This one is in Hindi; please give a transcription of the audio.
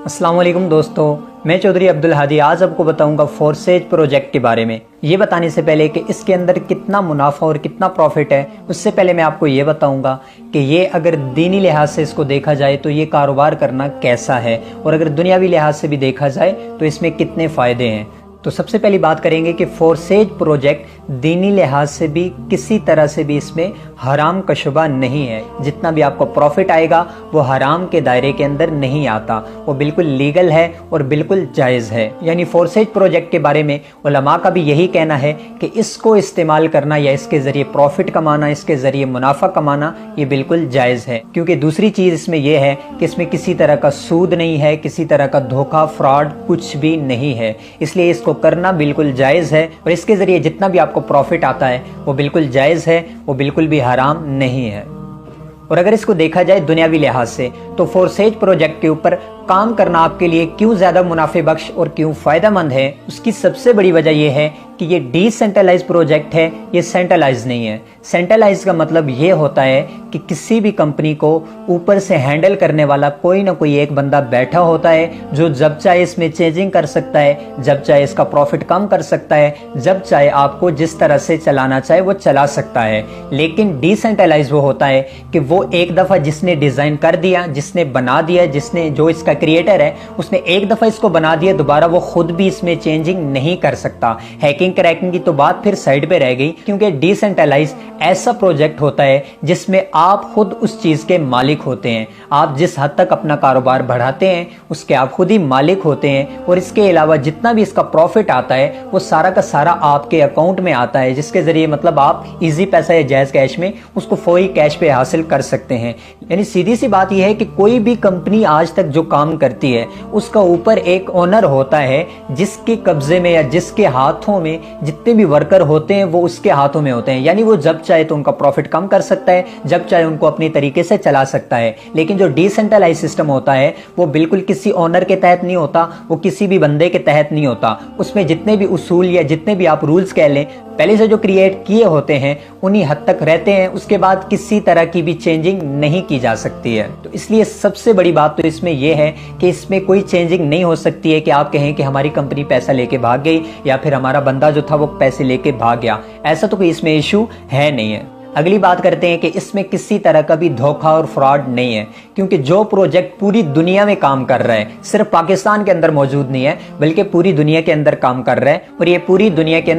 अस्सलाम वालेकुम दोस्तों, मैं चौधरी अब्दुल हादी आज आपको बताऊंगा फोर्सेज प्रोजेक्ट के बारे में। ये बताने से पहले कि इसके अंदर कितना मुनाफा और कितना प्रॉफिट है, उससे पहले मैं आपको ये बताऊंगा कि ये अगर दीनी लिहाज से इसको देखा जाए तो ये कारोबार करना कैसा है, और अगर दुनियावी लिहाज से भी देखा जाए तो इसमें कितने फ़ायदे हैं। तो सबसे पहली बात करेंगे कि फोर्सेज प्रोजेक्ट दीनी लिहाज से भी किसी तरह से भी इसमें हराम का शुबा नहीं है। जितना भी आपको प्रॉफिट आएगा वो हराम के दायरे के अंदर नहीं आता, वो बिल्कुल लीगल है और बिल्कुल जायज़ है। यानी फोर्सेज प्रोजेक्ट के बारे में उलमा का भी यही कहना है कि इसको इस्तेमाल करना या इसके ज़रिए प्रॉफिट कमाना, इसके ज़रिए मुनाफा कमाना, ये बिल्कुल जायज़ है। क्योंकि दूसरी चीज़ इसमें यह है कि इसमें किसी तरह का सूद नहीं है, किसी तरह का धोखा, फ्रॉड कुछ भी नहीं है, इसलिए इसको करना बिल्कुल जायज़ है। और इसके ज़रिए जितना भी आपको प्रॉफिट आता है वो बिल्कुल जायज़ है, वो बिल्कुल भी हराम नहीं है। और अगर इसको देखा जाए दुनियावी लिहाज से तो फोर्सेज प्रोजेक्ट के ऊपर काम करना आपके लिए क्यों ज़्यादा मुनाफे बख्श और क्यों फ़ायदेमंद है, उसकी सबसे बड़ी वजह यह है कि ये डिसेंट्रलाइज प्रोजेक्ट है, ये सेंट्रलाइज नहीं है। सेंट्रलाइज का मतलब ये होता है कि किसी भी कंपनी को ऊपर से हैंडल करने वाला कोई ना कोई एक बंदा बैठा होता है जो जब चाहे इसमें चेंजिंग कर सकता है, जब चाहे इसका प्रॉफिट कम कर सकता है, जब चाहे आपको जिस तरह से चलाना चाहे वो चला सकता है। लेकिन डिसेंट्रलाइज वो होता है कि वो एक दफ़ा जिसने डिज़ाइन कर दिया, जिसने बना दिया, जिसने जो इसका क्रिएटर है उसने एक दफ़ा इसको बना दिया, दोबारा वो खुद भी इसमें चेंजिंग नहीं कर सकता। हैकिंग क्रैकिंग की तो बात फिर साइड पे रह गई, क्योंकि डिसेंट्रलाइज ऐसा प्रोजेक्ट होता है जिसमें आप खुद उस चीज़ के मालिक होते हैं। आप जिस हद तक अपना कारोबार बढ़ाते हैं उसके आप खुद ही मालिक होते हैं, और इसके अलावा जितना भी इसका प्रॉफिट आता है वो सारा का सारा आपके अकाउंट में आता है, जिसके ज़रिए मतलब आप ईजी पैसा या जायज़ कैश में उसको फौरी कैश पे हासिल कर सकते हैं। यानी सीधी सी बात यह है कि कोई भी कंपनी आज तक जो काम करती है उसका ऊपर एक ओनर होता है जिसके कब्जे में या जिसके हाथों में जितने भी वर्कर होते हैं वो उसके हाथों में होते हैं। यानी वो जब चाहे तो उनका प्रॉफिट कम कर सकता है, जब चाहे उनको अपनी तरीके से चला सकता है। लेकिन जो डिसेंट्रलाइज सिस्टम होता है वो बिल्कुल किसी ओनर के तहत नहीं होता, वो किसी भी बंदे के तहत नहीं होता। उसमें जितने भी उसूल या जितने भी आप रूल्स कह लें पहले से जो क्रिएट किए होते हैं उन्हीं हद तक रहते हैं, उसके बाद किसी तरह की भी चेंजिंग नहीं की जा सकती है। तो इसलिए सबसे बड़ी बात तो इसमें यह है कि इसमें कोई चेंजिंग नहीं हो सकती है कि आप कहें कि हमारी कंपनी पैसा लेके भाग गई या फिर हमारा बंदा जो था वो पैसे लेके भाग गया, ऐसा तो कोई इसमें इशू है नहीं है। अगली बात करते हैं कि इसमें किसी तरह का भी धोखा और फ्रॉड नहीं है, क्योंकि जो प्रोजेक्ट पूरी दुनिया में काम कर रहा है, सिर्फ पाकिस्तान के अंदर मौजूद नहीं है बल्कि पूरी दुनिया के अंदर काम कर रहा है, और ये पूरी दुनिया के अंदर